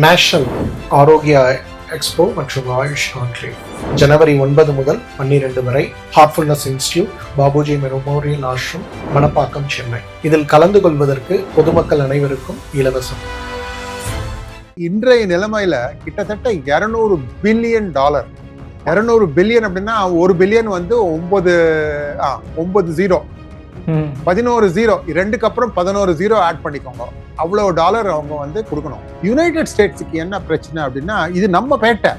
National ஆரோக்கிய expo மற்றும் AYUSH conclave ஜனவரி 9 முதல் 12 வரை heartfulness institute, Babuji memorial ashram, Manapakkam, Chennai. இதில் கலந்து கொள்வதற்கு பொதுமக்கள் அனைவருக்கும் இலவசம். இன்றைய நிலைமையில கிட்டத்தட்ட $200 பில்லியன். 200 பில்லியன் அப்படின்னா 1 பில்லியன் வந்து 9 ஜீரோ, 11 ஜீரோ, 2க்கு அப்புறம் 11 ஜீரோ ஆட் பண்ணிக்கோங்க. அவ்வளவு டாலர் அவங்க வந்து கொடுக்கணும். யுனைடெட் ஸ்டேட்ஸுக்கு என்ன பிரச்சனை அப்படின்னா, இது நம்ம பேட்டை.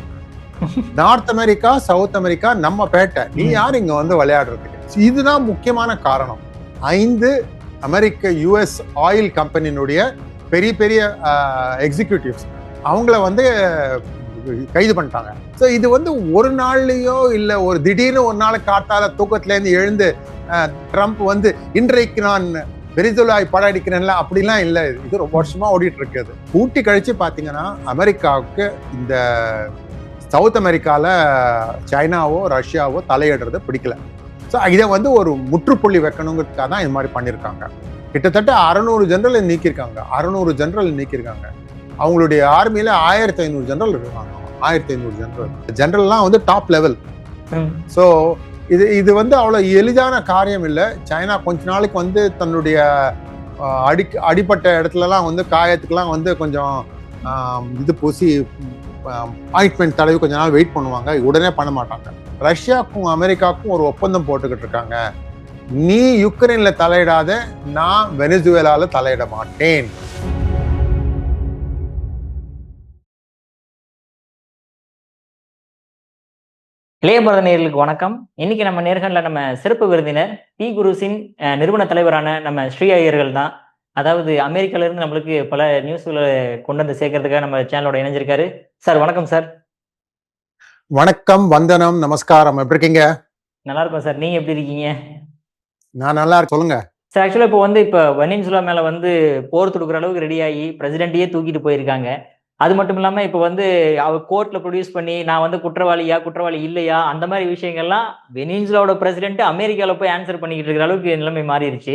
நார்த் அமெரிக்கா, சவுத் அமெரிக்கா நம்ம பேட்டை. நீ யார் இங்க வந்து விளையாடுறதுக்கு? இதுதான் முக்கியமான காரணம். 5 அமெரிக்க US ஆயில் கம்பெனியினுடைய பெரிய பெரிய எக்ஸிக்யூட்டிவ்ஸ் அவங்கள வந்து கைது பண்ணிட்டாங்க. ஸோ இது வந்து ஒரு நாள்லயோ இல்லை ஒரு திடீர்னு ஒரு நாள் காத்தால தூக்கத்திலேருந்து எழுந்து ட்ரம்ப் வந்து இன்றைக்கு நான் வெனிசுலாவை படம் அடிக்கிறேன்ல அப்படிலாம் இல்லை. இது ரொம்ப வருஷமா ஓடிட்டு இருக்குது. கூட்டி கழிச்சு பார்த்தீங்கன்னா அமெரிக்காவுக்கு இந்த சவுத் அமெரிக்கால சைனாவோ ரஷ்யாவோ தலையிடுறது பிடிக்கல. ஸோ இதை வந்து ஒரு முற்றுப்புள்ளி வைக்கணுங்கிறதுக்காக தான் இது மாதிரி பண்ணியிருக்காங்க. கிட்டத்தட்ட 600 ஜெனரல் நீக்கியிருக்காங்க. 600 ஜெனரல் நீக்கியிருக்காங்க. அவங்களுடைய ஆர்மியில 1500 ஜெனரல் இருக்காங்க. 1500 ஜெனரல்லாம் வந்து டாப் லெவல். ஸோ இது வந்து அவ்வளோ எளிதான காரியம் இல்லை. சைனா கொஞ்ச நாளைக்கு வந்து தன்னுடைய அடிப்பட்ட இடத்துலலாம் வந்து காயத்துக்குலாம் வந்து கொஞ்சம் இது பூசி ஆயின்ட்மெண்ட் தடவி கொஞ்ச நாள் வெயிட் பண்ணுவாங்க. உடனே பண்ண மாட்டாங்க. ரஷ்யாவுக்கும் அமெரிக்காவுக்கும் ஒரு ஒப்பந்தம் போட்டுக்கிட்டு இருக்காங்க. நீ யுக்ரைன்ல தலையிடாத, நான் வெனிசுவேலால தலையிட மாட்டேன். இளைய பாரத நேயர்களுக்கு வணக்கம். இன்னைக்கு நம்ம நேர்காணல நம்ம சிறப்பு விருந்தினர் பி குருஸின் நிறுவன தலைவரான நம்ம ஸ்ரீ ஐயர்கள் தான். அதாவது அமெரிக்கால இருந்து நம்மளுக்கு பல நியூஸ்களை கொண்டு வந்து சேர்க்கறதுக்காக நம்ம சேனலோட இணைஞ்சிருக்காரு. சார் வணக்கம் சார். வணக்கம், வந்தனம், நமஸ்காரம். எப்படி இருக்கீங்க? நல்லா இருக்கும் சார். நீங்க எப்படி இருக்கீங்க? நான் நல்லா இருக்கு. சொல்லுங்க சார். ஆக்சுவலா இப்போ வெனிசுலா மேல வந்து போர் தொடுக்கிற அளவுக்கு ரெடி ஆகி பிரசிடென்ட்டையே தூக்கிட்டு போயிருக்காங்க. அது மட்டும் இல்லாம இப்ப வந்து அவர் கோர்ட்ல ப்ரொடியூஸ் பண்ணி நான் வந்து குற்றவாளி இல்லையா அந்த மாதிரி விஷயங்கள்லாம் வெனிசுலாவோட பிரசிடென்ட் அமெரிக்கால போய் ஆன்சர் பண்ணிக்கிட்டு இருக்கிற அளவுக்கு நிலைமை மாறிடுச்சு.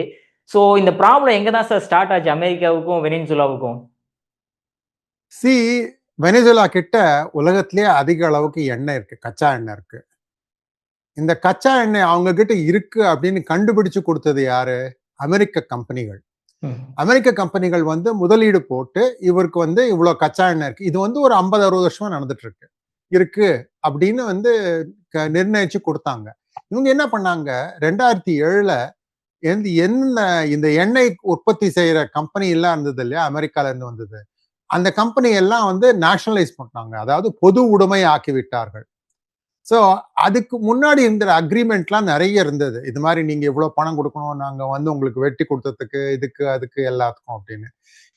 ஸோ இந்த ப்ராப்ளம் எங்க தான் சார் ஸ்டார்ட் ஆச்சு அமெரிக்காவுக்கும் வெனிசுலாவுக்கும்? வெனிசுலா கிட்ட உலகத்திலேயே அதிக அளவுக்கு எண்ணெய் இருக்கு, கச்சா எண்ணெய் இருக்கு. இந்த கச்சா எண்ணெய் அவங்க கிட்ட இருக்கு அப்படின்னு கண்டுபிடிச்சு கொடுத்தது யாரு? அமெரிக்க கம்பெனிகள். அமெரிக்க கம்பெனிகள் வந்து முதலீடு போட்டு இவருக்கு வந்து இவ்வளவு கச்சா எண்ணெய் இருக்கு, இது வந்து ஒரு 50-60 வருஷமா நடந்துட்டு இருக்கு அப்படின்னு வந்து நிர்ணயிச்சு கொடுத்தாங்க. இவங்க என்ன பண்ணாங்க, 2007 என்ன இந்த எண்ணெய் உற்பத்தி செய்யற கம்பெனி எல்லாம் இருந்தது இல்லையா, அமெரிக்கால இருந்து வந்தது, அந்த கம்பெனி எல்லாம் வந்து நேஷனலைஸ் பண்ணாங்க. அதாவது பொது உடைமை ஆக்கி விட்டார்கள். ஸோ அதுக்கு முன்னாடி இருந்த அக்ரிமெண்ட்லாம் நிறைய இருந்தது. இது மாதிரி நீங்க இவ்வளவு பணம் கொடுக்கணும், நாங்க வந்து உங்களுக்கு வெட்டி கொடுத்ததுக்கு, இதுக்கு அதுக்கு எல்லாத்துக்கும் அப்படின்னு.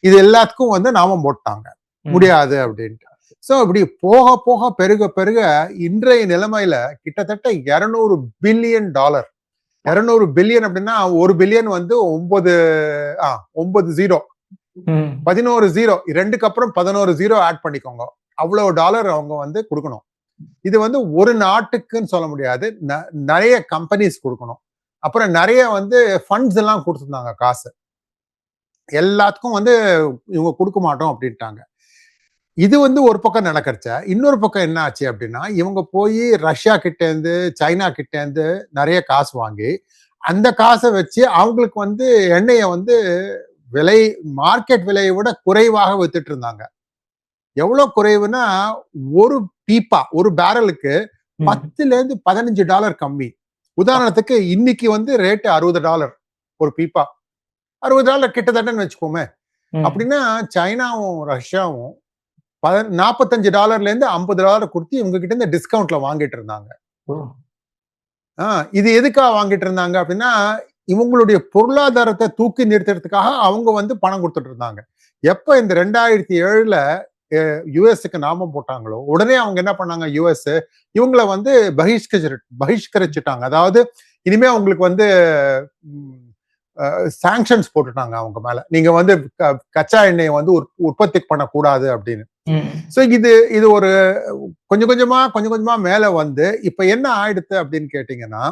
இது எல்லாத்துக்கும் வந்து நாமம் போட்டாங்க, முடியாது அப்படின்ட்டு. ஸோ இப்படி போக போக பெருக பெருக இன்றைய நிலைமையில கிட்டத்தட்ட $200 பில்லியன். 200 பில்லியன் அப்படின்னா 1 பில்லியன் வந்து 9 ஜீரோ, 11 ஜீரோ, 2க்கு அப்புறம் 11 ஜீரோ ஆட் பண்ணிக்கோங்க. அவ்வளவு டாலர் அவங்க வந்து கொடுக்கணும். இது வந்து ஒரு நாட்டுக்குன்னு சொல்ல முடியாது, நிறைய கம்பெனிஸ் கொடுக்கணும். அப்புறம் நிறைய வந்து ஃபண்ட்ஸ் எல்லாம் கொடுத்துருந்தாங்க, காசு எல்லாத்துக்கும் வந்து இவங்க கொடுக்க மாட்டோம் அப்படின்ட்டாங்க. இது வந்து ஒரு பக்கம் நடக்கிறச்ச, இன்னொரு பக்கம் என்ன ஆச்சு அப்படின்னா, இவங்க போய் ரஷ்யா கிட்ட இருந்து சைனா கிட்ட இருந்து நிறைய காசு வாங்கி அந்த காசை வச்சு அவங்களுக்கு வந்து எண்ணெயை வந்து மார்க்கெட் விலையை விட குறைவாக வித்துட்டு இருந்தாங்க. எவ்வளவு குறைவுனா, ஒரு பேரலுக்கு $10-15 கம்மி. உதாரணத்துக்கு இன்னைக்கு வந்து ரேட்டு $60 ஒரு பீப்பா. $60 கிட்டத்தட்டன்னு வச்சுக்கோமே. அப்படின்னா சைனாவும் ரஷ்யாவும் $45 $50 கொடுத்து இவங்க கிட்ட இருந்து டிஸ்கவுண்ட்ல வாங்கிட்டு இருந்தாங்க. இது எதுக்காக வாங்கிட்டு இருந்தாங்க அப்படின்னா, இவங்களுடைய பொருளாதாரத்தை தூக்கி நிறுத்துறதுக்காக அவங்க வந்து பணம் கொடுத்துட்டு இருந்தாங்க. எப்ப இந்த 2007 யுஎஸ்க்கு நாமம் போட்டாங்களோ உடனே அவங்க என்ன பண்ணாங்க, யுஎஸ் இவங்களை வந்து பகிஷ்கரிச்சுட்டாங்க. அதாவது இனிமே அவங்களுக்கு வந்து சாங்ஷன்ஸ் போட்டுட்டாங்க அவங்க மேல. நீங்க வந்து கச்சா எண்ணெயை வந்து உற்பத்தி பண்ணக்கூடாது அப்படின்னு. ஸோ இது ஒரு கொஞ்சம் கொஞ்சமா மேல வந்து இப்ப என்ன ஆயிடுது அப்படின்னு கேட்டீங்கன்னா,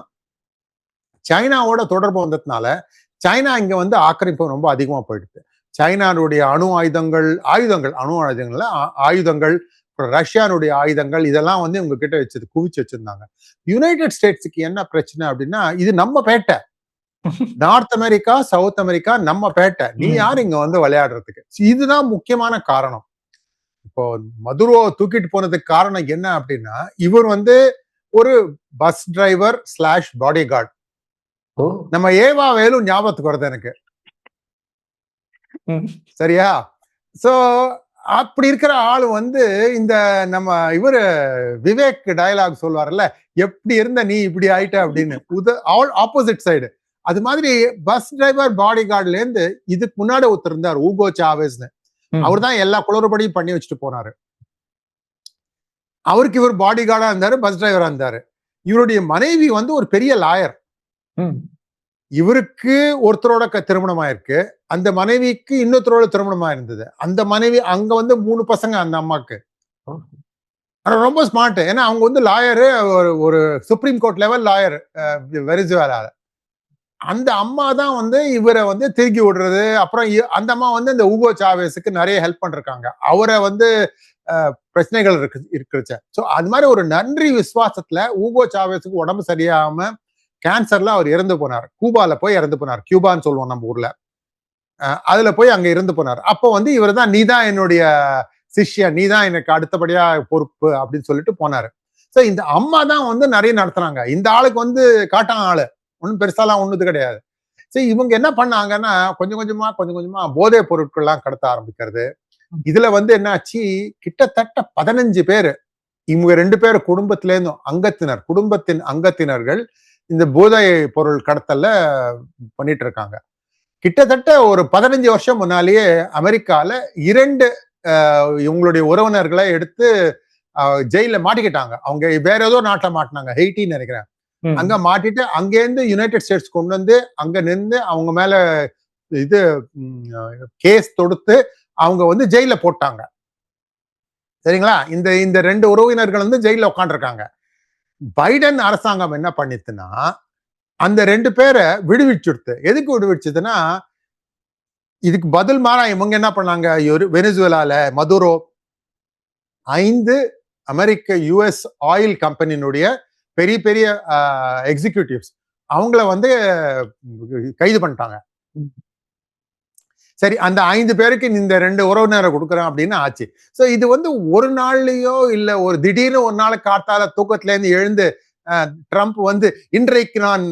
சைனாவோட தொடர்பு வந்ததுனால சைனா இங்க வந்து ஆக்கிரமிப்பு ரொம்ப அதிகமா போயிடுது. சைனானுடைய அணு ஆயுதங்கள் அணு ஆயுதங்கள்ல ஆயுதங்கள், ரஷ்யானுடைய ஆயுதங்கள் இதெல்லாம் வந்து இவங்க கிட்ட குவிச்சு வச்சிருந்தாங்க. யுனைடெட் ஸ்டேட்ஸுக்கு என்ன பிரச்சனை அப்படின்னா, இது நம்ம பேட்டை. நார்த் அமெரிக்கா, சவுத் அமெரிக்கா நம்ம பேட்டை. நீ யார் இங்க வந்து விளையாடுறதுக்கு? இதுதான் முக்கியமான காரணம். இப்போ மதுரோ தூக்கிட்டு போனதுக்கு காரணம் என்ன அப்படின்னா, இவர் வந்து ஒரு bus driver slash body guard. நம்ம ஏவா வேலு ஞாபகத்துக்கு வருது எனக்கு. சரியா? சோ அப்படி இருக்கிற ஆளு வந்து இந்த நம்ம இவரு விவேக் டயலாக் சொல்வார்ல, எப்படி இருந்த நீ இப்படி ஆயிட்ட அப்படின்னு, ஆப்போசிட் சைடு. அது மாதிரி பஸ் டிரைவர் பாடி கார்டுல இருந்து இதுக்கு முன்னாடி ஒருத்தர் இருந்தார், ஊகோ சாவேஸ்னு. அவர் தான் எல்லா குளறுபடியும் பண்ணி வச்சுட்டு போனாரு. அவருக்கு இவர் பாடி கார்டா இருந்தாரு, பஸ் டிரைவரா இருந்தாரு. இவருடைய மனைவி வந்து ஒரு பெரிய லாயர். இவருக்கு ஒருத்தரோட திருமணம் ஆயிருக்கு, அந்த மனைவிக்கு இன்னொருத்தரோட திருமணமா இருந்தது. அந்த மனைவி அங்க வந்து 3 பசங்க அந்த அம்மாக்கு. ரொம்ப ஸ்மார்ட். ஏன்னா அவங்க வந்து லாயரு, ஒரு சுப்ரீம் கோர்ட் லெவல் லாயர் வெனிசுவேலால. அந்த அம்மா தான் வந்து இவரை வந்து திருக்கி விடுறது. அப்புறம் அந்த அம்மா வந்து இந்த ஊகோ சாவேஸுக்கு நிறைய ஹெல்ப் பண்ணிருக்காங்க. அவரை வந்து பிரச்சனைகள் இருக்குச்சு. ஸோ அது மாதிரி ஒரு நன்றி விசுவாசத்துல ஊகோ சாவேஸுக்கு உடம்பு சரியாம கேன்சர்ல அவர் இறந்து போனார். கூபால போய் இறந்து போனார். கியூபான்னு சொல்லுவோம் நம்ம ஊர்ல. அதுல போய் அங்க இறந்து போனார். அப்போ வந்து இவர் தான், நீ தான் என்னுடைய சிஷ்யன், நீ தான் எனக்கு அடுத்தபடியா பொறுப்பு அப்படின்னு சொல்லிட்டு போனாரு. ஸோ இந்த அம்மா தான் வந்து நிறைய நடத்துறாங்க. இந்த ஆளுக்கு வந்து காட்டான் ஆளு, ஒன்றும் பெருசாலாம் ஒண்ணுது கிடையாது. சரி, இவங்க என்ன பண்ணாங்கன்னா கொஞ்சம் கொஞ்சமா போதைப் பொருட்கள்லாம் கடத்த ஆரம்பிக்கிறது. இதுல வந்து என்னாச்சு, கிட்டத்தட்ட 15 பேரு, இவங்க 2 பேர் குடும்பத்தில இருந்தும் குடும்பத்தின் அங்கத்தினர்கள் இந்த போதை பொருள் கடத்தல்ல பண்ணிட்டு இருக்காங்க. கிட்டத்தட்ட ஒரு 15 வருஷம் முன்னாலேயே அமெரிக்கால 2 இவங்களுடைய உறவினர்களை எடுத்து ஜெயில மாட்டிக்கிட்டாங்க. அவங்க வேற ஏதோ நாட்டுல மாட்டினாங்க, ஹெய்ட்டின்னு நினைக்கிறேன். அங்க மாட்டிட்டு அங்கேருந்து யுனைடெட் ஸ்டேட்ஸ் கொண்டு வந்து அங்க நின்று அவங்க மேல இது கேஸ் தொடுத்து அவங்க வந்து ஜெயில போட்டாங்க. சரிங்களா? இந்த 2 உறவினர்கள் வந்து ஜெயில உட்காந்துருக்காங்க. பைடன் அரசாங்கம் என்ன பண்ணிச்சுன்னா, அந்த 2 பேரை விடுவிச்சுடுத்து. எதுக்கு விடுவிச்சதுன்னா, இதுக்கு பதில் மாறா இவங்க என்ன பண்ணாங்க, வெனிசுவேலால மதுரோ 5 அமெரிக்க US ஆயில் கம்பெனியினுடைய பெரிய பெரிய எக்ஸிக்யூட்டிவ்ஸ் அவங்கள வந்து கைது பண்ணிட்டாங்க. சரி, அந்த 5 பேருக்கு இந்த 2 உறவினரை கொடுக்குறோம் அப்படின்னு ஆச்சு. சோ இது வந்து ஒரு நாள்லயோ இல்ல ஒரு திடீர்னு ஒரு நாள் காத்தால தூக்கத்துல இருந்து எழுந்து ட்ரம்ப் வந்து இன்றைக்கு நான்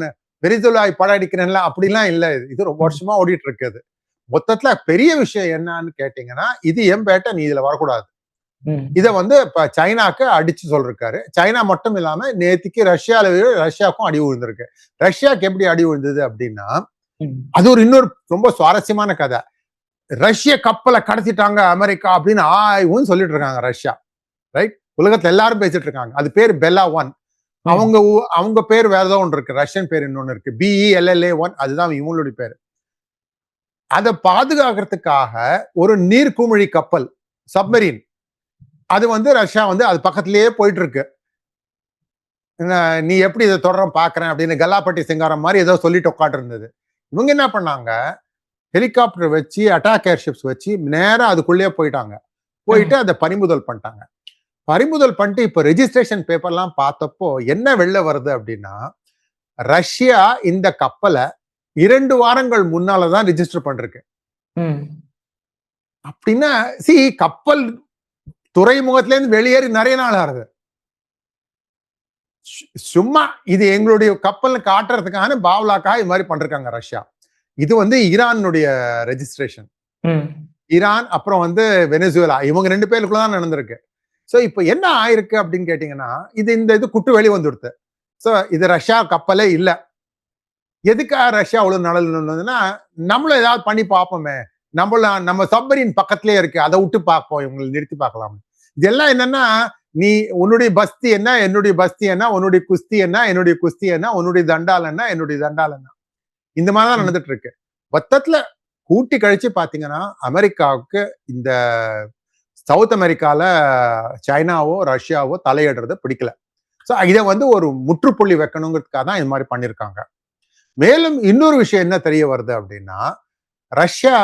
வெனிசுவேலாவை படையெடுக்கிறேன்ல அப்படிலாம் இல்ல. இது ரொம்ப வருஷமா ஓடிட்டு இருக்குது. மொத்தத்துல பெரிய விஷயம் என்னன்னு கேட்டீங்கன்னா, இது எம்பேட்டை, நீ இதுல வரக்கூடாது. இத வந்து இப்ப சைனாக்கு அடிச்சு சொல்லிருக்காரு. சைனா மட்டும் இல்லாம நேத்திக்கு ரஷ்யாவுக்கும் அடி விழுந்திருக்கு. ரஷ்யாவுக்கு எப்படி அடி விழுந்தது அப்படின்னா, அது ஒரு இன்னொரு ரொம்ப சுவாரஸ்யமான கதை. ரஷ்ய கப்பலை கடத்திட்டாங்க அமெரிக்கா அப்படின்னு ஆய்வுன்னு சொல்லிட்டு இருக்காங்க ரஷ்யா. ரைட்? உலகத்துல எல்லாரும் பேசிட்டு இருக்காங்க. அது பேர் பெல்லா 1. அவங்க பேர் வேற ஏதோ ஒன்று இருக்கு, ரஷ்யன் பேர் இன்னொன்னு இருக்கு, BELLA-1. அதுதான் இவங்களுடைய பேரு. அதை பாதுகாக்கிறதுக்காக ஒரு நீர்க்குமிழி கப்பல், சப்மரீன், அது வந்து ரஷ்யா வந்து அது பக்கத்திலேயே போயிட்டு இருக்கு. நீ எப்படி இதை தொடரம் பாக்குறேன் அப்படின்னு கல்லாப்பட்டி சிங்காரம் மாதிரி ஏதோ சொல்லிட்டு உட்காந்து இருந்தது. இவங்க என்ன பண்ணாங்க, ஹெலிகாப்டர் வச்சு அட்டாக் ஏர்ஷிப்ஸ் வச்சு நேரா அதுக்குள்ளேயே போயிட்டு அதை பறிமுதல் பண்ணிட்டாங்க. பறிமுதல் பண்ணிட்டு இப்ப ரெஜிஸ்ட்ரேஷன் பேப்பர்லாம் பார்த்தப்போ என்ன வெளில வருது அப்படின்னா, ரஷ்யா இந்த கப்பலை 2 வாரங்கள் முன்னாலதான் ரெஜிஸ்டர் பண்றது. அப்படின்னா கப்பல் துறைமுகத்துல இருந்து வெளியேறி நிறைய நாள் ஆகுது. சும்மா இது எங்களுடைய கப்பல் காட்டுறதுக்கான பாவ்லாக்கா இது மாதிரி பண்றாங்க ரஷ்யா. இது வந்து ஈரானுடைய ரெஜிஸ்ட்ரேஷன். ஈரான் அப்புறம் வந்து வெனிசுவேலா, இவங்க 2 பேருக்குள்ளதான் நடந்திருக்கு. சோ இப்ப என்ன ஆயிருக்கு அப்படின்னு கேட்டீங்கன்னா, இது குட்டு வெளி வந்துடுது. சோ இது ரஷ்யா கப்பலே இல்ல. எதுக்காக ரஷ்யா அவ்வளவு நடந்ததுன்னா, நம்மளும் ஏதாவது பண்ணி பார்ப்போமே, நம்ம சப்மரீன் பக்கத்திலே இருக்கு, அதை விட்டு பார்ப்போம், இவங்களை நிறுத்தி பார்க்கலாம். இதெல்லாம் என்னன்னா, நீ உன்னுடைய பஸ்தி என்ன, என்னுடைய பஸ்தி என்ன, உன்னுடைய குஸ்தி என்ன, என்னுடைய குஸ்தி என்ன, உன்னுடைய தண்டால் என்ன, என்னுடைய தண்டால் என்ன, இந்த மாதிரிதான் நடந்துட்டு இருக்கு. மொத்தத்துல கூட்டி கழிச்சு பாத்தீங்கன்னா, அமெரிக்காவுக்கு இந்த சவுத் அமெரிக்கால சைனாவோ ரஷ்யாவோ தலையிடுறது பிடிக்கல. சோ இதை வந்து ஒரு முற்றுப்புள்ளி வைக்கணுங்கிறதுக்காக தான் இது மாதிரி பண்ணிருக்காங்க. மேலும் இன்னொரு விஷயம் என்ன தெரிய வருது அப்படின்னா, ரஷ்யா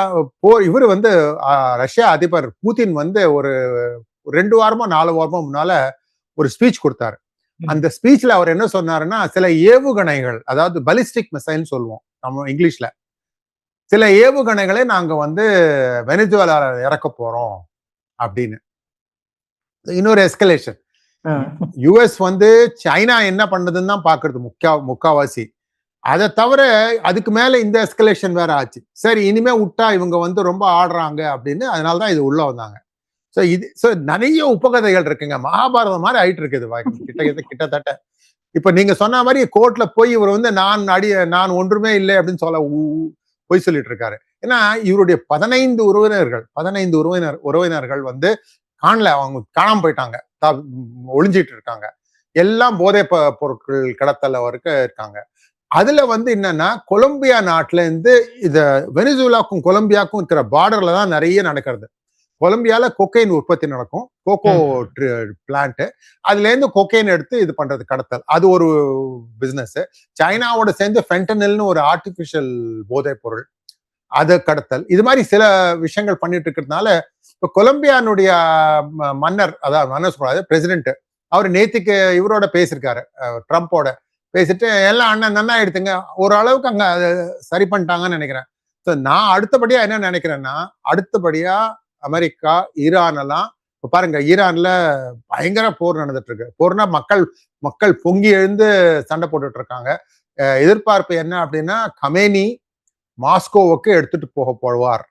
இவர் வந்து ரஷ்யா அதிபர் புதின் வந்து ஒரு 2 வாரமோ 4 வாரமோ முன்னால ஒரு ஸ்பீச் கொடுத்தாரு. அந்த ஸ்பீச்ல அவர் என்ன சொன்னாருன்னா, சில ஏவுகணைகள், அதாவது பலிஸ்டிக் மிசைல்னு சொல்லுவோம் நம்ம இங்கிலீஷ்ல, சில ஏவுகணைகளை நாங்க வந்து வெனிசுவேலால இறக்க போறோம் அப்படின்னு. இன்னொரு எஸ்கலேஷன். யுஎஸ் வந்து சைனா என்ன பண்ணுதுன்னு தான் பாக்குறது முக்காவாசி. அதை தவிர அதுக்கு மேல இந்த எஸ்கலேஷன் வேற ஆச்சு. சரி, இனிமே விட்டா இவங்க வந்து ரொம்ப ஆடுறாங்க அப்படின்னு, அதனாலதான் இது உள்ள வந்தாங்க. நிறைய உபகதைகள் இருக்குங்க. மகாபாரதம் மாதிரி ஆயிட்டு இருக்குது கிட்டத்தட்ட. இப்ப நீங்க சொன்ன மாதிரி கோர்ட்ல போய் இவர் வந்து நான் ஒன்றுமே இல்லை அப்படின்னு போய் சொல்லிட்டு இருக்காரு. ஏன்னா இவருடைய 15 உறவினர்கள் வந்து அவங்க காணாம போயிட்டாங்க, ஒளிஞ்சிட்டு இருக்காங்க. எல்லாம் போதை பொருட்கள் கடத்தல வரைக்கும் இருக்காங்க. அதுல வந்து என்னன்னா, கொலம்பியா நாட்டுல இருந்து வெனிசுவேலாக்கும் கொலம்பியாக்கும் இருக்கிற பார்டர்ல தான் நிறைய நடக்கிறது. கொலம்பியால கொக்கைன் உற்பத்தி நடக்கும், கோகோ பிளான்ட். அதுல இருந்து கொக்கைன் எடுத்து இது பண்றது கடத்தல், அது ஒரு பிசினஸ். சைனாவோட சேர்ந்து ஃபென்டனில்னு ஒரு ஆர்டிபிஷியல் போதை பொருள், அது கடத்தல். இது மாதிரி சில விஷயங்கள் பண்ணிட்டு இருக்கிறதுனால இப்ப கொலம்பியானுடைய மன்னர், அதாவது மன்னர் சொல்றாரு பிரசிடென்ட், அவர் நேத்துக்கு இவரோட பேசியிருக்காரு, ட்ரம்போட பேசிட்டு எல்லாம் அண்ணன் நன்னா எடுத்துங்க, ஓரளவுக்கு அங்க சரி பண்ணிட்டாங்கன்னு நினைக்கிறேன். நான் அடுத்தபடியா என்ன நினைக்கிறேன்னா, அடுத்தபடியா அமெரிக்கா, ஈரான் எல்லாம் இப்ப பாருங்க, ஈரான்ல பயங்கர போர் நடந்துட்டு இருக்கு. போர்னா மக்கள் பொங்கி எழுந்து சண்டை போட்டுட்டு இருக்காங்க. எதிர்பார்ப்பு என்ன அப்படின்னா, கமேனி மாஸ்கோவுக்கு எடுத்துட்டு போவார்.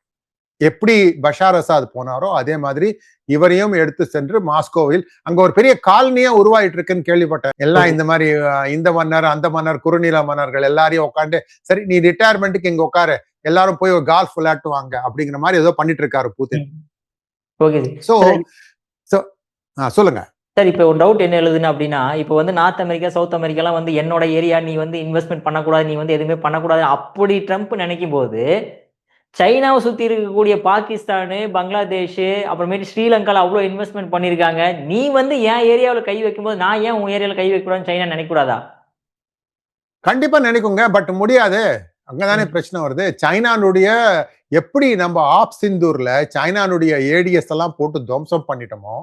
எப்படி பஷார் அசாத் போனாரோ அதே மாதிரி இவரையும் எடுத்து சென்று மாஸ்கோவில், அங்க ஒரு பெரிய காலனியா உருவாயிட்டு இருக்குன்னு கேள்விப்பட்டேன். எல்லாம் இந்த மாதிரி இந்த மன்னர் அந்த மன்னர் குறுநில மன்னர்கள் எல்லாரையும் உட்காந்து, சரி நீ ரிட்டையர்மெண்ட்டுக்கு இங்க உட்காரு, எல்லாரும் போய் ஒரு கால்ஃப் விளையாட்டுவாங்க அப்படிங்கிற மாதிரி ஏதோ பண்ணிட்டு இருக்காரு புதின். சொல்லுங்க சார். இப்ப ஒரு டவுட் என்ன எழுதுன்னு அப்படின்னா, இப்ப வந்து நார்த் அமெரிக்கா, சவுத் அமெரிக்காலாம் வந்து என்னோட ஏரியா, நீ வந்து இன்வெஸ்ட்மெண்ட் பண்ணக்கூடாது, நீ வந்து எதுவுமே பண்ணக்கூடாது அப்படி ட்ரம்ப் நினைக்கும் போது, சைனாவை சுத்தி இருக்கக்கூடிய பாகிஸ்தானு, பங்களாதேஷ், அப்புறமேட்டு ஸ்ரீலங்கால அவ்வளவு இன்வெஸ்ட்மெண்ட் பண்ணிருக்காங்க. நீ வந்து என் ஏரியாவில் கை வைக்கும்போது நான் ஏன் உன் ஏரியாவில் கை வைக்கூடாதுன்னு சைனா நினைக்கூடாதா? கண்டிப்பா நினைக்குங்க, பட் முடியாது. அங்கதானே பிரச்சனை வருது. சைனானுடைய எப்படி நம்ம சிந்தூர்ல சைனானுடைய ஏடிஎஸ் எல்லாம் போட்டு துவம்சம் பண்ணிட்டோமோ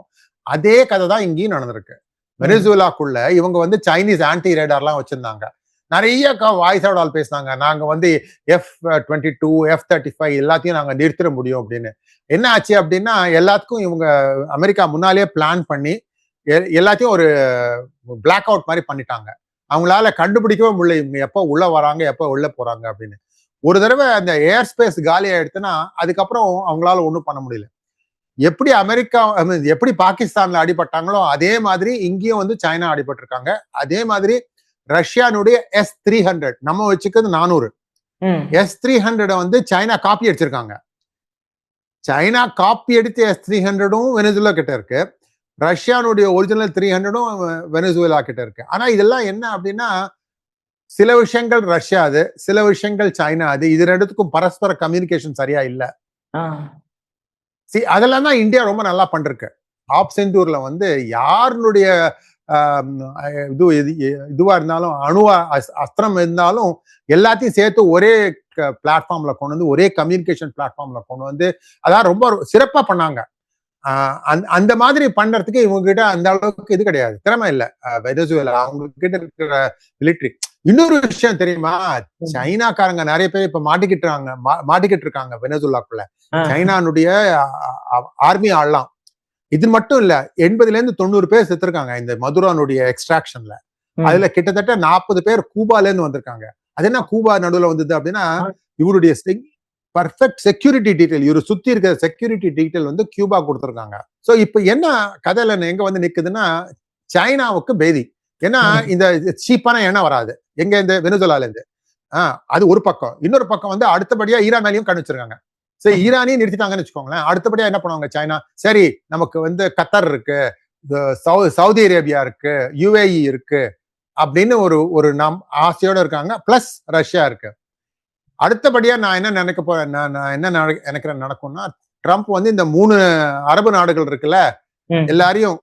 அதே கதை தான் இங்கேயும் நடந்திருக்கு. வெனிசுவேலாக்குள்ள இவங்க வந்து சைனீஸ் ஆன்டி ரேடார்லாம் வச்சிருந்தாங்க. நிறைய வாய்ஸ் ஆல் பேசினாங்க, நாங்க வந்து F-22 F-35 எல்லாத்தையும் நாங்க நிறுத்திட முடியும் அப்படின்னு. என்ன ஆச்சு அப்படின்னா, எல்லாத்துக்கும் இவங்க அமெரிக்கா முன்னாலேயே பிளான் பண்ணி எல்லாத்தையும் ஒரு பிளாக் அவுட் மாதிரி பண்ணிட்டாங்க. அவங்களால கண்டுபிடிக்கவே முடியல இவங்க எப்போ உள்ள வராங்க எப்போ உள்ள போறாங்க அப்படின்னு. ஒரு தடவை அந்த ஏர் ஸ்பேஸ் காலி ஆயிடுச்சுன்னா அதுக்கப்புறம் அவங்களால ஒன்றும் பண்ண முடியல. எப்படி அமெரிக்கா எப்படி பாகிஸ்தான்ல அடிபட்டாங்களோ அதே மாதிரி இங்கேயும் வந்து சைனா அடிபட்டிருக்காங்க. அதே மாதிரி ரஷ்யானுடைய S-300 நம்ம வச்சுக்கிறது 400, S-300 வந்து சைனா காப்பி அடிச்சிருக்காங்க. சைனா காப்பி அடித்த S-300ம் வெனிசுவேலா கிட்ட இருக்கு, ரஷ்யானுடைய ஒரிஜினல் 300ம் வெனிசுவேலா கிட்ட இருக்கு. ஆனா இதெல்லாம் என்ன அப்படின்னா, சில விஷயங்கள் ரஷ்யா அது, சில விஷயங்கள் சைனா அது. இது ரெண்டுத்துக்கும் பரஸ்பர கம்யூனிகேஷன் சரியா இல்ல. அதெல்லாம் தான் இந்தியா ரொம்ப நல்லா பண்றது. செந்தூர்ல வந்து யாருடைய இதுவா இருந்தாலும், அணுவா அஸ்திரம் இருந்தாலும் எல்லாத்தையும் சேர்த்து ஒரே பிளாட்ஃபார்ம்ல கொண்டு வந்து, ஒரே கம்யூனிகேஷன் பிளாட்ஃபார்ம்ல கொண்டு வந்து, அதான் ரொம்ப சிறப்பா பண்ணாங்க. அந்த மாதிரி பண்றதுக்கு இவங்க கிட்ட அந்த அளவுக்கு இது கிடையாது, திறமை இல்ல வெனிசுவேலா அவங்க கிட்ட இருக்கிற மிலிட்டரி. இன்னொரு விஷயம் தெரியுமா, சைனாக்காரங்க நிறைய பேர் இப்ப மாட்டிக்கிட்டு இருக்காங்க வெனிசுவேலாக்குள்ள. சைனானுடைய ஆர்மி ஆளலாம். இது மட்டும் இல்ல, 80ல இருந்து 90 பேர் செத்துருக்காங்க இந்த மதுரானுடைய எக்ஸ்ட்ராக்ஷன்ல. அதுல கிட்டத்தட்ட 40 பேர் கூபால இருந்து வந்திருக்காங்க. அது என்ன கூபா நடுவுல வந்தது அப்படின்னா, இவருடைய பர்ஃபெக்ட் செக்யூரிட்டி டீடைல், இவரு சுத்தி இருக்கிற செக்யூரிட்டி டீடைல் வந்து கியூபா கொடுத்துருக்காங்க. சோ இப்ப என்ன கதையில எங்க வந்து நிக்குதுன்னா, சைனாவுக்கு பேதி. ஏன்னா இந்த சீப்பான எண்ணெய் வராது எங்க, இந்த வெனிசுவேலால இருந்து. அது ஒரு பக்கம். இன்னொரு பக்கம் வந்து அடுத்தபடியா ஈரான் மேலேயும் கண் வச்சிருக்காங்க. சரி, ஈரானையும் நிறுத்திட்டாங்கன்னு வச்சுக்கோங்களேன். அடுத்தபடியா என்ன பண்ணுவாங்க சைனா, சரி நமக்கு வந்து கத்தர் இருக்கு, சவுதி அரேபியா இருக்கு, UAE இருக்கு அப்படின்னு ஒரு ஆசையோட இருக்காங்க. பிளஸ் ரஷ்யா இருக்கு. அடுத்தபடியா நான் என்ன நினைக்க போறேன், நான் என்ன நினைக்கிறேன் நடக்கும்னா, ட்ரம்ப் வந்து இந்த 3 அரபு நாடுகள் இருக்குல்ல, எல்லாரையும்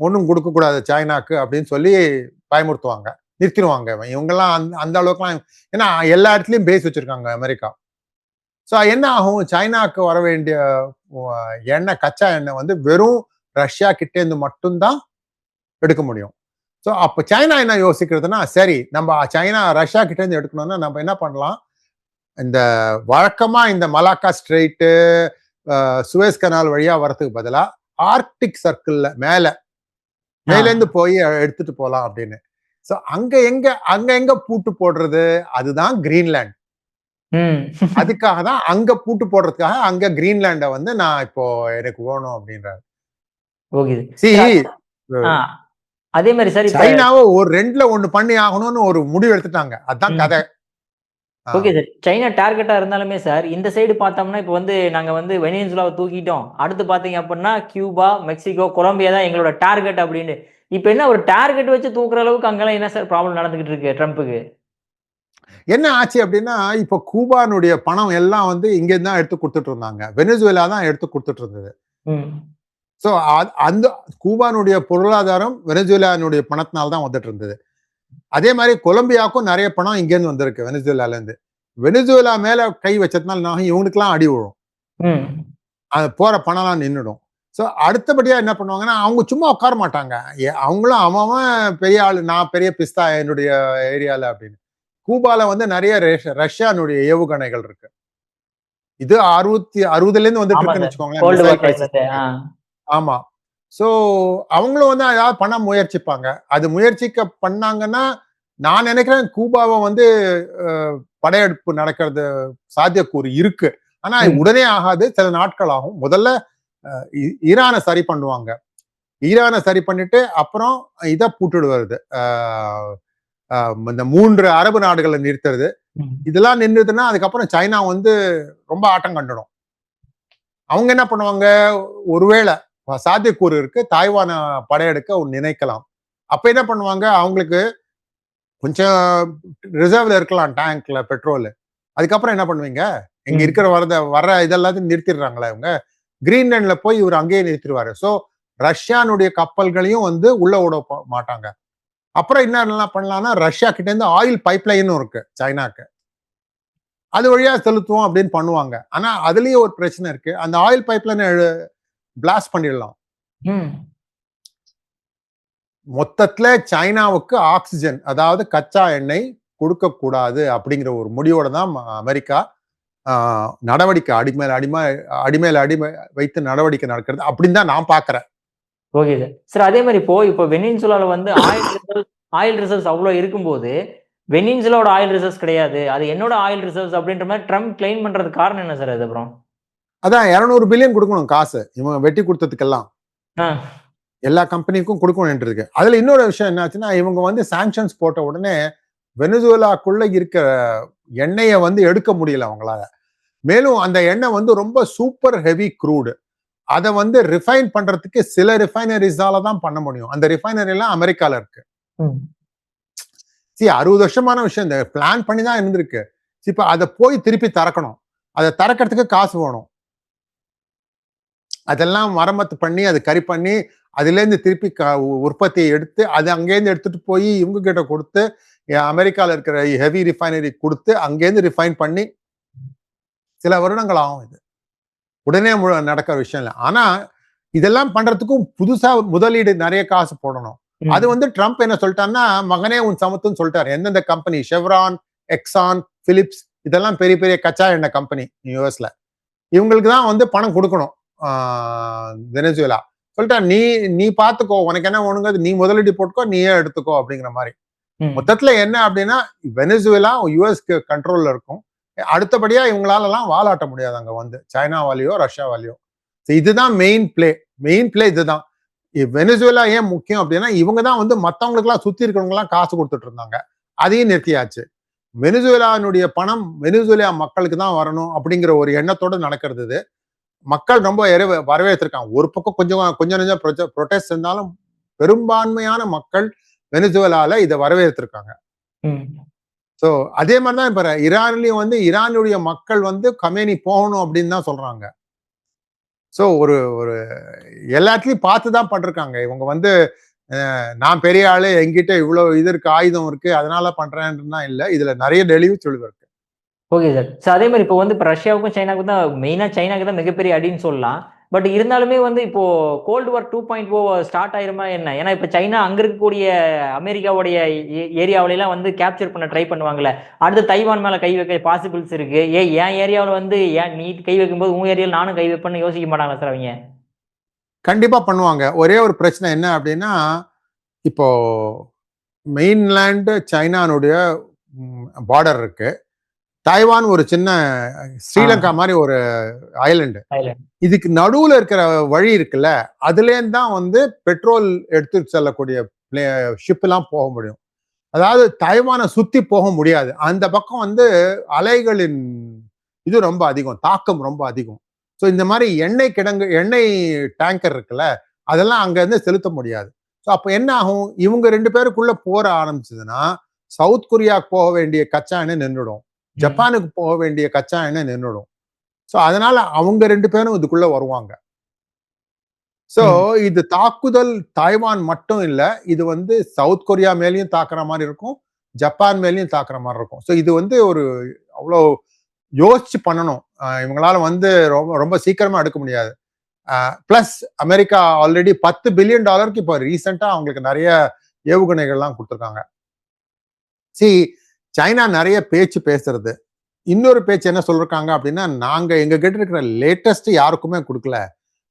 ஒன்றும் கொடுக்க கூடாது சைனாக்கு அப்படின்னு சொல்லி பயமுறுத்துவாங்க, நிறுத்திடுவாங்க. இவங்கெல்லாம் அந்த அளவுக்குலாம், ஏன்னா எல்லா இடத்துலயும் பேஸ் வச்சிருக்காங்க அமெரிக்கா. ஸோ என்ன ஆகும், சைனாக்கு வர வேண்டிய எண்ணெய், கச்சா எண்ணெய் வந்து வெறும் ரஷ்யா கிட்டே இருந்து மட்டும்தான் எடுக்க முடியும். ஸோ அப்போ சைனா என்ன யோசிக்கிறதுனா, சரி நம்ம ரஷ்யா கிட்டே இருந்து எடுக்கணும்னா நம்ம என்ன பண்ணலாம், இந்த வழக்கமா இந்த மலாக்கா ஸ்ட்ரெயிட்டு, சுவேஸ் கனால் வழியா வரதுக்கு பதிலா ஆர்க்டிக் சர்க்கிள்ல மேலேருந்து போய் எடுத்துட்டு போலாம் அப்படின்னு. ஸோ அங்க எங்க பூட்டு போடுறது, அதுதான் கிரீன்லாந்து. அதுக்காக தான் அங்க பூட்டு போடுறதுக்காக அங்க கிரீன்லாண்ட வந்து நான் இப்போ எனக்கு வேணும் அப்படின்றாரு. அதே மாதிரி சார் சைனாவை ஒரு 2ல 1 பண்ணி ஆகணும்னு ஒரு முடிவு எடுத்துட்டாங்க. அதான் கதை. Okay sir. சைனா டார்கெட்டா இருந்தாலுமே சார் இந்த சைடு பார்த்தோம்னா இப்போ வந்து நாங்க வந்து வெனிசுலாவை தூக்கிட்டோம், அடுத்து பாத்தீங்க அப்படின்னா கியூபா, மெக்சிகோ, கொலம்பியா தான் எங்களோட டார்கெட் அப்படின்னு. இப்ப என்ன ஒரு டார்கெட் வச்சு தூக்குற அளவுக்கு அங்கெல்லாம் என்ன சார் ப்ராப்ளம் நடந்துகிட்டு இருக்கு ட்ரம்ப்புக்கு? என்ன ஆச்சு அப்படின்னா, இப்போ கூபானுடைய பணம் எல்லாம் வந்து இங்க தான் எடுத்து கொடுத்துட்டு இருந்தாங்க, வெனிசுவேலா தான் எடுத்து கொடுத்துட்டு இருந்தது. ஸோ அந்த கூபானுடைய பொருளாதாரம் வெனிசுவேலானுடைய பணத்தினால தான் வந்துட்டு இருந்தது. அதே மாதிரி கொலம்பியாவுக்கும் நிறைய பணம் இங்கேருந்து வந்திருக்கு வெனிசுவேலால இருந்து. வெனிசுவேலா மேல கை வச்சதுனால இவனுக்குலாம் அடி விழும், அது போற பணம்லாம் நின்றுடும். ஸோ அடுத்தபடியா என்ன பண்ணுவாங்கன்னா, அவங்க சும்மா உட்கார மாட்டாங்க, அவங்களும் அவன் பெரிய ஆளு, நான் பெரிய பிஸ்தா என்னுடைய ஏரியால அப்படின்னு. கூபால வந்து நிறைய ரஷ்யானுடைய ஏவுகணைகள் இருக்கு. இது 60ல இருந்து வந்துட்டு இருக்குன்னு வச்சுக்கோங்களேன். ஆமா. சோ அவங்களும் வந்து ஏதாவது பண்ண முயற்சிப்பாங்க. அது முயற்சிக்க பண்ணாங்கன்னா நான் நினைக்கிறேன் கூபாவை வந்து படையெடுப்பு நடக்கிறது சாத்தியக்கூறு இருக்கு. ஆனா உடனே ஆகாது, சில நாட்கள் ஆகும். முதல்ல ஈரானை சரி பண்ணுவாங்க. ஈரானை சரி பண்ணிட்டு அப்புறம் இதை பூட்டுடு வருது, இந்த 3 அரபு நாடுகளை நிறுத்துறது. இதெல்லாம் நின்றுதுன்னா அதுக்கப்புறம் சைனா வந்து ரொம்ப ஆட்டம் கண்டுடும். அவங்க என்ன பண்ணுவாங்க, ஒருவேளை சாத்தியக்கூறு இருக்கு தாய்வான படையெடுக்க நினைக்கலாம். அப்ப என்ன பண்ணுவாங்க, அவங்களுக்கு கொஞ்சம் ரிசர்வ்ல இருக்கலாம் டேங்க்ல பெட்ரோல். அதுக்கப்புறம் என்ன பண்ணுவீங்க, இங்க இருக்கிற வர இதெல்லாத்தையும் நிறுத்திடுறாங்களா இவங்க, கிரீன்லாண்ட்ல போய் இவர் அங்கேயே நிறுத்திடுவாரு. ஸோ ரஷ்யானுடைய கப்பல்களையும் வந்து உள்ள விட மாட்டாங்க. அப்புறம் என்ன பண்ணலாம்னா, ரஷ்யா கிட்ட இருந்து ஆயில் பைப் லைனும் இருக்கு சைனாக்கு, அது வழியா செலுத்துவோம் அப்படின்னு பண்ணுவாங்க. ஆனா அதுலயே ஒரு பிரச்சனை இருக்கு, அந்த ஆயில் பைப் லைனை பிளாஸ்ட் பண்ணிடலாம். மொத்தத்துல சைனாவுக்கு ஆக்சிஜன், அதாவது கச்சா எண்ணெய் கொடுக்க கூடாது அப்படிங்கிற ஒரு முடிவோட தான் அமெரிக்கா நடவடிக்கை அடிமேல் வைத்து நடவடிக்கை நடக்கிறது அப்படின்னு தான் நான் பாக்குறேன். Okay sir. சார் அதே மாதிரி இப்போ வெனிசுலால வந்து ஆயில் ரிசர்வ்ஸ் அவ்வளவு இருக்கும்போது வெனிசுலாவோட ஆயில் ரிசர்வ்ஸ் கிடையாது, அது என்னோட ஆயில் ரிசர்வ்ஸ் அப்படின்ற மாதிரி ட்ரம்ப் கிளைம் பண்றது காரணம் என்ன சார்? அது அப்புறம் அதான் 200 பில்லியன் கொடுக்கணும் காசு இவங்க வெட்டி கொடுத்ததுக்கெல்லாம், எல்லா கம்பெனிக்கும் கொடுக்கணும் இருக்கு. அதுல இன்னொரு விஷயம் என்னாச்சுன்னா, இவங்க வந்து சாங்ஷன்ஸ் போட்ட உடனே வெனிசுவேலாக்குள்ள இருக்க எண்ணெயை வந்து எடுக்க முடியல அவங்களால. மேலும் அந்த எண்ணெய் வந்து ரொம்ப சூப்பர் ஹெவி க்ரூடு, அதை வந்து ரிஃபைன் பண்றதுக்கு சில ரிஃபைனரிஸால தான் பண்ண முடியும். அந்த ரிஃபைனரி எல்லாம் அமெரிக்கால இருக்கு. 60 வருஷமான விஷயம், இந்த பிளான் பண்ணி தான் இருந்திருக்கு. இப்ப அதை போய் திருப்பி திறக்கணும், அதை திறக்கிறதுக்கு காசு வேணும். அதெல்லாம் மரமத்து பண்ணி அது கறி பண்ணி அதுல இருந்து திருப்பி உற்பத்தியை எடுத்து அது அங்கேருந்து எடுத்துட்டு போய் இவங்க கிட்ட கொடுத்து அமெரிக்கால இருக்கிற ஹெவி ரிஃபைனரி கொடுத்து அங்கேருந்து ரிஃபைன் பண்ணி சில வருடங்கள் ஆகும். இது உடனே நடக்கிற விஷயம் இல்லை. ஆனா இதெல்லாம் பண்றதுக்கும் புதுசா முதலீடு நிறைய காசு போடணும். அது வந்து ட்ரம்ப் என்ன சொல்லிட்டாருன்னா, மகனே உன் சமத்துன்னு சொல்லிட்டாரு. எந்தெந்த கம்பெனி, ஷெவ்ரான், எக்ஸான், பிலிப்ஸ், இதெல்லாம் பெரிய பெரிய கச்சா எண்ணெய் கம்பெனி யூஎஸ்ல, இவங்களுக்கு தான் வந்து பணம் கொடுக்கணும் வெனிசுவேலா. சொல்லிட்டா நீ பாத்துக்கோ, உனக்கு என்ன ஒண்ணுங்க, நீ முதலீடு போட்டுக்கோ, நீயே எடுத்துக்கோ அப்படிங்கிற மாதிரி. மொத்தத்துல என்ன அப்படின்னா, வெனிசுவேலா யுஎஸ்க்கு கண்ட்ரோல்ல இருக்கும். அடுத்தபடியா இவங்களால எல்லாம் வாலாட்ட முடியாது அங்க வந்து சைனாவாலேயோ ரஷ்யாவாலேயோ. இதுதான் மெயின் பிளே இதுதான். வெனிசுவேலா ஏன் முக்கியம் அப்படின்னா, இவங்க தான் வந்து மத்தவங்களுக்கு எல்லாம் சுத்தி இருக்கிறவங்க எல்லாம் காசு கொடுத்துட்டு இருந்தாங்க, அதையும் நிறுத்தியாச்சு. வெனிசுவேலானுடைய பணம் வெனிசுவேலா மக்களுக்கு தான் வரணும் அப்படிங்கிற ஒரு எண்ணத்தோடு நடக்கிறது. இது மக்கள் ரொம்ப வரவேற்றிருக்காங்க. ஒரு பக்கம் கொஞ்சம் ப்ரொடெஸ்ட் இருந்தாலும் பெரும்பான்மையான மக்கள் வெனிசுவேலால இதை வரவேற்றிருக்காங்க. சோ அதே மாதிரிதான் இப்ப ஈரான்லயும் வந்து ஈரானுடைய மக்கள் வந்து கமேனி போகணும் அப்படின்னு தான் சொல்றாங்க. சோ ஒரு எல்லாத்துலயும் பார்த்துதான் பண்றாங்க. இவங்க வந்து நான் பெரிய ஆளு, என்கிட்ட இவ்வளவு இது இருக்கு, ஆயுதம் இருக்கு, அதனால பண்றேன்னா இல்ல, இதுல நிறைய தெளிவு தெளிவு இருக்கு. Okay sir. ஸோ அதே மாரி இப்போ வந்து இப்ப ரஷ்யாவுக்கும், சைனாவுக்கும் தான் மெயினா சைனாக்கு தான் மிகப்பெரிய அடின்னு சொல்லலாம். பட் இருந்தாலுமே வந்து இப்போ கோல்டு வார் 2.0 ஸ்டார்ட் ஆயிருமா என்ன? ஏன்னா இப்ப சைனா அங்க இருக்கக்கூடிய அமெரிக்காவுடைய ஏரியாவுலலாம் வந்து கேப்சர் பண்ண ட்ரை பண்ணுவாங்கல்ல. அடுத்து தைவான் மேல கை வைக்க பாசிபிள்ஸ் இருக்கு. என் ஏரியாவுல வந்து ஏன் நீ கை வைக்கும்போது உன் ஏரியால நானும் கை வைப்பேன்னு யோசிக்க மாட்டாங்களா சார் அவிங்க? கண்டிப்பா பண்ணுவாங்க. ஒரே ஒரு பிரச்சனை என்ன அப்படின்னா, இப்போ மெயின்லேண்ட் சைனானுடைய பார்டர் இருக்கு. தைவான் ஒரு சின்ன ஸ்ரீலங்கா மாதிரி ஒரு ஐலண்டு. தாய்லாந்து. இதுக்கு நடுவுல இருக்கிற வழி இருக்குல்ல, அதுலேருந்து தான் வந்து பெட்ரோல் எடுத்துட்டு செல்லக்கூடிய ஷிப் எல்லாம் போக முடியும். அதாவது தைவானை சுத்தி போக முடியாது. அந்த பக்கம் வந்து அலைகளின் இது ரொம்ப அதிகம், தாக்கம் ரொம்ப அதிகம். ஸோ இந்த மாதிரி எண்ணெய் டேங்கர் இருக்குல்ல, அதெல்லாம் அங்க இருந்து செலுத்த முடியாது. ஸோ அப்ப என்ன ஆகும்? இவங்க 2 பேருக்குள்ள போற ஆரம்பிச்சதுன்னா, சவுத் கொரியாவுக்கு போக வேண்டிய கச்சா எண்ணெய் நின்றுடும். ஜப்பானுக்கு போக வேண்டிய கச்சா எண்ணெய் நின்றுடும். ஸோ அதனால அவங்க 2 பேரும் இதுக்குள்ள வருவாங்க. ஸோ இது தாக்குதல் தாய்வான் மட்டும் இல்ல, இது வந்து சவுத் கொரியா மேலேயும் தாக்குற மாதிரி இருக்கும், ஜப்பான் மேலேயும் தாக்குற மாதிரி இருக்கும். ஸோ இது வந்து ஒரு அவ்வளோ யோசிச்சு பண்ணணும். இவங்களால வந்து ரொம்ப ரொம்ப சீக்கிரமா எடுக்க முடியாது. பிளஸ் அமெரிக்கா ஆல்ரெடி $10 பில்லியன் இப்போ ரீசெண்டா அவங்களுக்கு நிறைய ஏவுகணைகள்லாம் கொடுத்துருக்காங்க. சி சைனா நிறைய பேச்சு பேசுறது. இன்னொரு பேச்சு என்ன சொல்றாங்க அப்படின்னா, நாங்க எங்க கிட்ட இருக்கிற லேட்டஸ்ட் யாருக்குமே கொடுக்கல,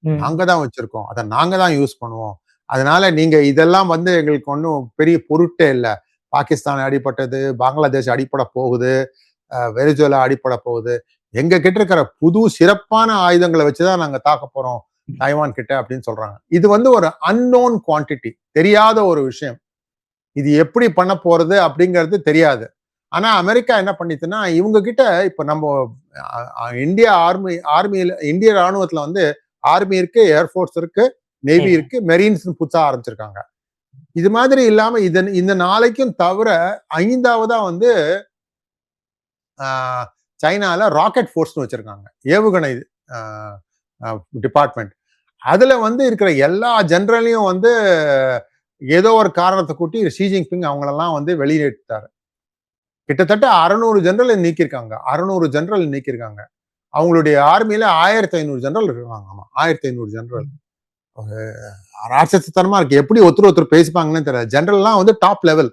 நாங்க தான் வச்சிருக்கோம், அதை நாங்க தான் யூஸ் பண்ணுவோம். அதனால நீங்க இதெல்லாம் வந்து எங்களுக்கு ஒன்றும் பெரிய பொருட்டே இல்லை. பாகிஸ்தான் அடிபட்டது, பங்களாதேஷ் அடிப்பட போகுது, வெனிசுவேலா அடிப்பட போகுது. எங்க கிட்ட இருக்கிற புது சிறப்பான ஆயுதங்களை வச்சுதான் நாங்க தாக்க போறோம் தைவான் கிட்ட அப்படின்னு சொல்றாங்க. இது வந்து ஒரு அன்னோன் குவான்டிட்டி, தெரியாத ஒரு விஷயம். இது எப்படி பண்ண போறது அப்படிங்கிறது தெரியாது. ஆனா அமெரிக்கா என்ன பண்ணிச்சுன்னா, இவங்க கிட்ட இப்ப நம்ம இந்திய இந்திய ராணுவத்துல வந்து ஆர்மி இருக்கு, ஏர்ஃபோர்ஸ் இருக்கு, நேவி இருக்கு, மெரீன்ஸ் புதுசா ஆரம்பிச்சிருக்காங்க. இது மாதிரி இல்லாம இந்த நாளைக்கும் தவிர 5ஆவதா வந்து சைனால ராக்கெட் ஃபோர்ஸ்னு வச்சிருக்காங்க, ஏவுகணை டிபார்ட்மெண்ட். அதுல வந்து இருக்கிற எல்லா ஜெனரலையும் வந்து ஏதோ ஒரு காரணத்தை கூட்டி ஷி ஜின்பிங் அவங்களெல்லாம் வந்து வெளியேற்றாரு. கிட்டத்தட்ட 600 ஜெனரல் நீக்கியிருக்காங்க. 600 ஜெனரல் நீக்கியிருக்காங்க. அவங்களுடைய ஆர்மியில 1500 ஜெனரல் இருக்காங்க. ஆமா, 1500 ஜெனரல். ராட்சசத்தனமா இருக்கு. எப்படி ஒருத்தர் பேசிப்பாங்கன்னு தெரியல. ஜெனரல்லாம் வந்து டாப் லெவல்.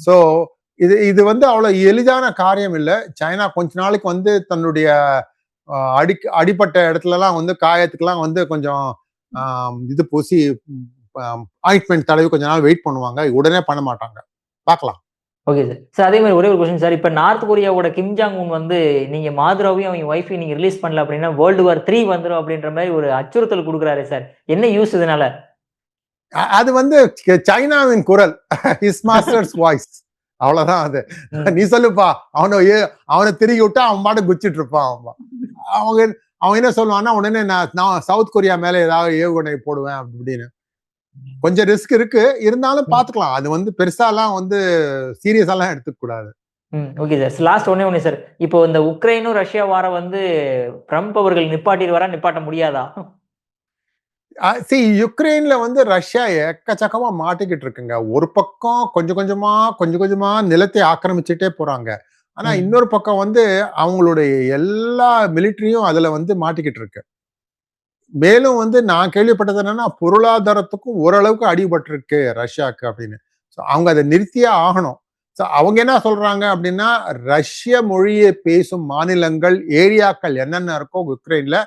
சோ இது வந்து அவ்வளவு எளிதான காரியம் இல்லை. சைனா கொஞ்ச நாளைக்கு வந்து தன்னுடைய அடிப்பட்ட இடத்துல எல்லாம் வந்து காயத்துக்கெல்லாம் வந்து கொஞ்சம் இது பூசி ஆயின்ட்மெண்ட் தடவி கொஞ்ச நாள் வெயிட் பண்ணுவாங்க. உடனே பண்ண மாட்டாங்க. பார்க்கலாம். Okay sir. சார் அதே மாதிரி ஒரே ஒரு கொஸ்டின் சார். இப்ப நார்த் கொரியாவோட கிம் ஜாங் உன் வந்து நீங்க மாதுராவையும் அவங்க ஒய்ஃபையும் நீங்க ரிலீஸ் பண்ணல அப்படின்னா வேர்ல்டு வார் 3 வந்துடும் அப்படின்ற மாதிரி ஒரு அச்சுறுத்தல் கொடுக்குறாரு சார். என்ன யூஸ் இதனால? அது வந்து சைனாவின் குரல், ஹிஸ் மாஸ்டர்ஸ் வாய்ஸ், அவ்வளவுதான். அது நீ சொல்லுப்பா, அவனை திருகி விட்டா அவன் பாட்டு குச்சிட்டு இருப்பான். அவன் என்ன சொல்லுவான்னா, உடனே நான் சவுத் கொரியா மேல ஏதாவது ஏவுகணை போடுவேன் அப்படின்னு. கொஞ்சம் ரிஸ்க் இருக்கு, இருந்தாலும் பாத்துக்கலாம். அது வந்து பெருசாலாம் வந்து சீரியஸாலாம் எடுத்துக்க கூடாது. Okay sir. லாஸ்ட் ஒண்ணே சார். இப்போ இந்த உக்ரைனும் ரஷ்யா வார வந்து ட்ரம்ப் அவர்கள் நிப்பாட்டிடுவாரா, நிப்பாட்ட முடியாதா? யுக்ரைன்ல வந்து ரஷ்யா எக்கச்சக்கமா மாட்டிக்கிட்டு இருக்குங்க. ஒரு பக்கம் கொஞ்சம் கொஞ்சமா நிலத்தை ஆக்கிரமிச்சுட்டே போறாங்க. ஆனா இன்னொரு பக்கம் வந்து அவங்களுடைய எல்லா மிலிட்டரியும் அதுல வந்து மாட்டிக்கிட்டு இருக்கு. மேலும் வந்து நான் கேள்விப்பட்டது என்னன்னா, பொருளாதாரத்துக்கும் ஓரளவுக்கு அடிபட்டிருக்கு ரஷ்யாவுக்கு அப்படின்னு. அவங்க அதை நிறுத்தியே ஆகணும். அவங்க என்ன சொல்றாங்க அப்படின்னா, ரஷ்ய மொழியை பேசும் மாநிலங்கள், ஏரியாக்கள் என்னென்ன இருக்கோ உக்ரைன்ல,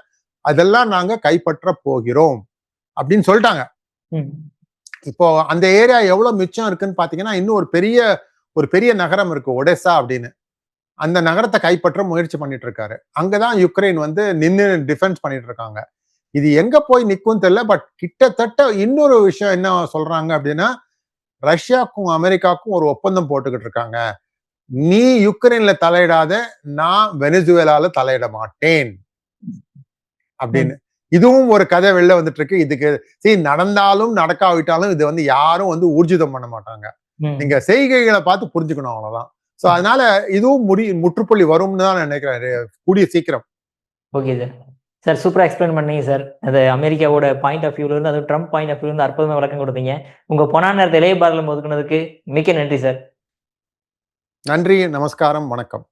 அதெல்லாம் நாங்க கைப்பற்ற போகிறோம் அப்படின்னு சொல்லிட்டாங்க. இப்போ அந்த ஏரியா எவ்வளவு மிச்சம் இருக்குன்னு பாத்தீங்கன்னா, இன்னும் ஒரு பெரிய நகரம் இருக்கு, ஒடெசா அப்படின்னு. அந்த நகரத்தை கைப்பற்ற முயற்சி பண்ணிட்டு இருக்காரு. அங்கதான் யுக்ரைன் வந்து நின்று டிஃபென்ஸ் பண்ணிட்டு இருக்காங்க. இது எங்க போய் நிக்கும் தெரியல. பட் கிட்டத்தட்ட இன்னொரு விஷயம் என்ன சொல்றாங்க அப்படின்னா, ரஷ்யாவுக்கும் அமெரிக்காவுக்கும் ஒரு ஒப்பந்தம் போட்டுக்கிட்டு இருக்காங்க. நீ யுக்ரைன்ல தலையிடாத, நான் வெனிசுவேலால தலையிட மாட்டேன் அப்படின்னு. இதுவும் ஒரு கதை வெளில வந்துட்டு இருக்கு. இதுக்கு நடந்தாலும் நடக்காவிட்டாலும் இது வந்து யாரும் வந்து ஊர்ஜிதம் பண்ண மாட்டாங்க. நீங்க செய்கைகளை பார்த்து புரிஞ்சுக்கணும், அவ்வளவுதான். சோ அதனால இதுவும் முற்றுப்புள்ளி வரும்னு தான் நினைக்கிறேன், கூடிய சீக்கிரம். Okay sir. சார் சூப்பரா எக்ஸ்பிளைன் பண்ணீங்க சார். அது அமெரிக்காவோட பாயிண்ட் ஆஃப் வியூல இருந்து, அது ட்ரம்ப் பாயிண்ட் ஆஃப் வியூல இருந்து அற்புதமா விளக்கம் கொடுத்தீங்க. உங்க பொன்னான நேரத்தை இளைய பாரதம் ஒதுக்குனதுக்கு மிக்க நன்றி சார். நன்றி, நமஸ்காரம், வணக்கம்.